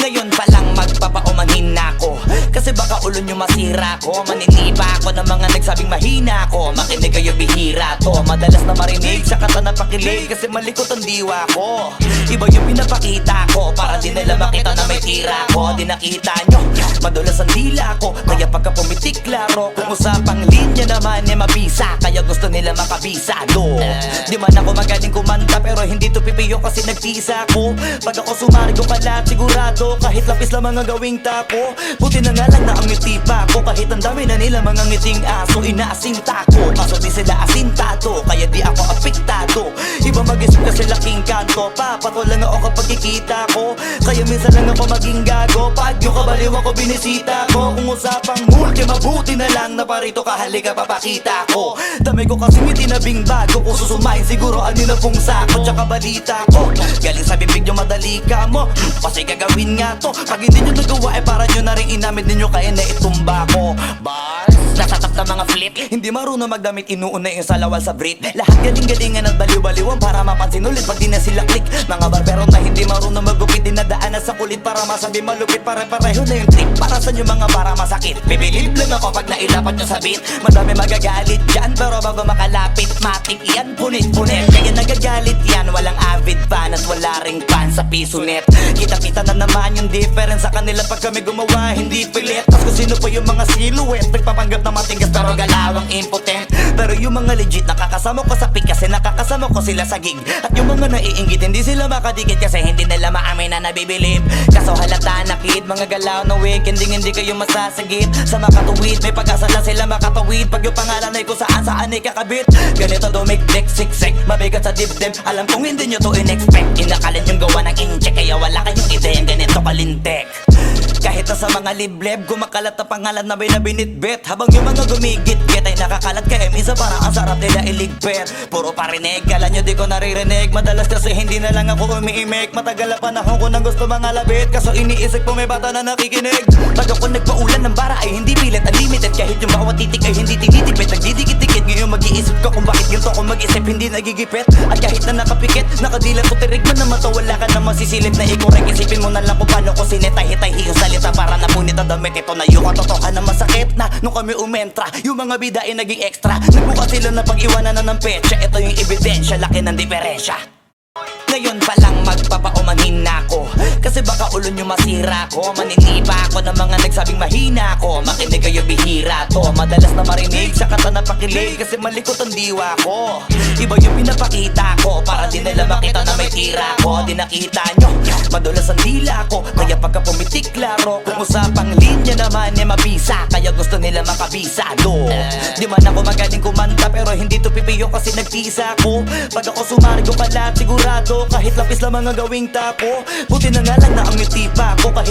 Ngayon pa lang magpapaumanhin na ako, kasi baka ulo nyo masira ko. Maniniba ako ng mga nagsabing mahina ko. Makinig kayo, bihira to. Madalas na marinig sa kata na pakilig, kasi malikot ang diwa ko. Iba yung pinapakita ko, para di nila makita na may tira ko. Di nakita nyo, madulas ang dila ko, kaya pagka pumitik klaro. Kung usapang linya naman mabisa, kaya gusto nila makabisa do. Di man ako magaling kumanta, pero hindi to pipiyo kasi nagtisa ko. Pag ako sumari ko kalat, sigurado kahit lapis lang mga gawing tako. Buti na nga lang na ang ngiti pa ko, kahit ang dami na nila mga ngiting aso. Inaasinta ko, kaso di sila asintado, kaya di ako apektado. Iba mag-isip kasi laking kanto, papato lang ako kapag kikita ko. Kaya minsan lang ako maging gago, pag yung kabaliw ako binisita ko. Kung usapang multi, mabuti na lang na parito ka, halika papakita ko. Dami ko kasi ngiti na bing bago, kung susumain siguro ano na pong sako. Tsaka balita ko, galing sa bibig nyo madali ka mo, kasi gagawin nga to. Pag hindi nyo nagawa para nyo na rin inamit ninyo, kaya na itumba ko. Bars, nasatap na mga flip, hindi marunong magdamit, inuuna yung salawal sa Brit. Lahat galing-galingan at baliw-baliwan para mapansin ulit pag di na sila click. Mga barbero na hindi marunong magupit, dinadaanan sa kulit para masabi malupit. Pare-pareho na yung trip, para sa nyo mga para masakit. Bibilib lang ako pag nailapat nyo sa beat. Madami magagalit dyan, pero bago makalapit matik yan, punit-punit. Kaya nagagalit yan, walang avid fan at wala ring fan sa piso net. Kita-kita na naman yung difference sa kanila pag kami gumawa, hindi pilit. Tapos kung sino pa yung mga silhouette, nagpapanggap na matinggas pero galawang impotent. Pero yung mga legit nakakasama ko sa pick, kasi nakakasama ko sila sa gig. At yung mga naiinggit, hindi sila makadikit, kasi hindi nila maamin na nabibilib. Kaso halata na kid, mga galaw na weekend, hindi kayo masasagit. Sa makatuwid, may pag-asa lang sila makatawid. Pag yung pangalan ay kung saan ay kakabit. Ganito dumikdik, siksik, mabigat sa dibdib. Alam kong hindi nyo to in-expect. Inakalin yung gawa ng incheck, kaya wala kayong ideya, ganito kalintek. Kahit na sa mga libleb, gumakalat na pangalan na may nabinitbit. Habang yung mga gumigit-git ay nakakalat, kaya minsan parang ang sarap nila iligpit. Puro parinig, kala nyo di ko naririnig. Madalas kasi hindi na lang ako umiimik. Matagal na panahon ko nang gusto mga labit, kaso iniisip ko may bata na nakikinig. Pag ako nagpaulan ng bara ay hindi pilit, unlimited. Kahit yung bawat titik ay hindi tinitipid, nagdidikit-dikit. Ngayon mag-iisip ko kung bakit ganito ako mag-isip, hindi nagigipit. At kahit na nakapikit, nakadilat ko tirig man naman to, wala ka na masisilip na ikorek. Isipin mo na lang kung paano ko sinetay-hitay yung salita para napunit ang damit. Ito na yung katotohan na masakit na nung kami umentra, yung mga bida ay naging extra. Nagbukas sila na pag-iwanan na ng petsa. Ito yung ebidensya, laki ng diferensya. Ngayon pa lang magpapaumanhin na ako, kasi baka ulo nyo masira ko. Maniniba ako ng mga nagsabing mahina ko. Makinig kayo, bihira to. Madalas na marinig sa kata na pakilig, kasi malikot ang diwa ko. Iba yung pinapakita ko, para di nila makita na may tira ko. Di nakita nyo, madulas ang dila ko, kaya pagka pumitik klaro. Kung usapang linya naman mabisa, kaya gusto nila makabisa do. Di man ako magaling kumanta, pero hindi to pipiyo kasi nagtisa ko. Pag ako sumari ko kalat, sigurado kahit lapis lang mga gawing tako. Buti na nga lang na ang ngiti pa ko, kahit